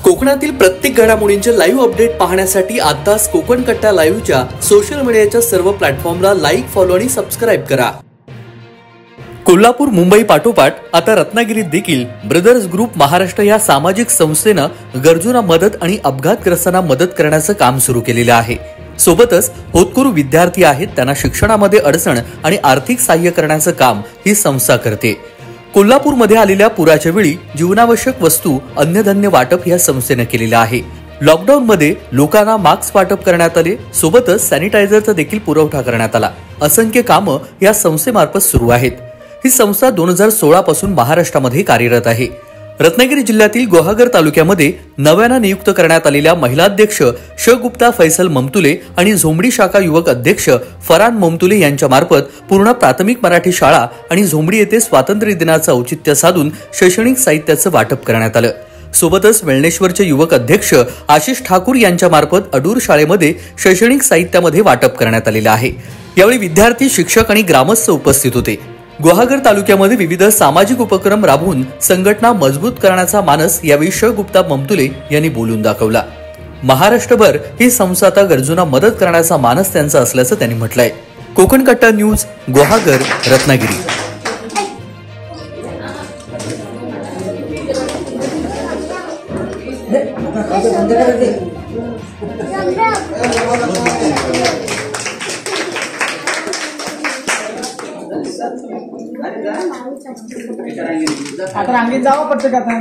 कोकणातील प्रत्येक घडामोडींचे लाईव्ह अपडेट पाहण्यासाठी आताच कोकण कट्टा लाईव्हच्या सोशल मीडियाच्या सर्व प्लॅटफॉर्मला लाईक, फॉलो आणि सबस्क्राईब करा। कोल्हापूर, मुंबई पाठोपाठ आता रत्नागिरीत देखील ब्रदर्स ग्रुप महाराष्ट्र या सामाजिक संस्थेनं गरजूंना मदत आणि अपघातग्रस्तांना मदत करण्याचं काम सुरू केलेलं आहे। सोबतच होतकरू विद्यार्थी आहेत त्यांना शिक्षणामध्ये अडचण आणि आर्थिक सहाय्य करण्याचं काम ही संस्था करते। कोल्हापूरमध्ये आलेल्या पुराच्या वेळी जीवनावश्यक वस्तू, अन्नधान्य वाटप या संस्थेने केलेलं आहे। लॉकडाऊन मध्ये लोकांना मास्क वाटप करण्यात आले, सोबतच सॅनिटायझरचा देखील पुरवठा करण्यात आला। असंख्य कामं या संस्थेमार्फत सुरू आहेत। ही संस्था 2016 पासून महाराष्ट्रामध्ये कार्यरत आहे। रत्नागिरी जिल्ह्यातील गुहागर तालुक्यामध्ये नव्यानं नियुक्त करण्यात आलेल्या महिलाध्यक्ष श गुप्ता फैसल ममतुले आणि झोंबडी शाखा युवक अध्यक्ष फरान ममतुले यांच्या मार्फत पूर्ण प्राथमिक मराठी शाळा आणि झोंबडी येथे स्वातंत्र्य दिनाचं औचित्य साधून शैक्षणिक साहित्याचं वाटप करण्यात आलं। सोबतच वेळणेश्वरचे युवक अध्यक्ष आशिष ठाकूर यांच्या मार्फत अडूर शाळेमध्ये शैक्षणिक साहित्यामध्ये वाटप करण्यात आलेलं आहे। यावेळी विद्यार्थी, शिक्षक आणि ग्रामस्थ उपस्थित होते। गुहागर तालुक्यामध्ये विविध सामाजिक उपक्रम राबवून संघटना मजबूत करण्याचा मानस यावेळी श गुप्ता ममतुले यांनी बोलून दाखवला। महाराष्ट्रभर ही संस्था आता गरजूंना मदत करण्याचा मानस त्यांचा असल्याचं त्यांनी म्हटलंय। कोकण कट्टा न्यूज, गुहागर, रत्नागिरी। आता रांगेत जावं पडतं का आता?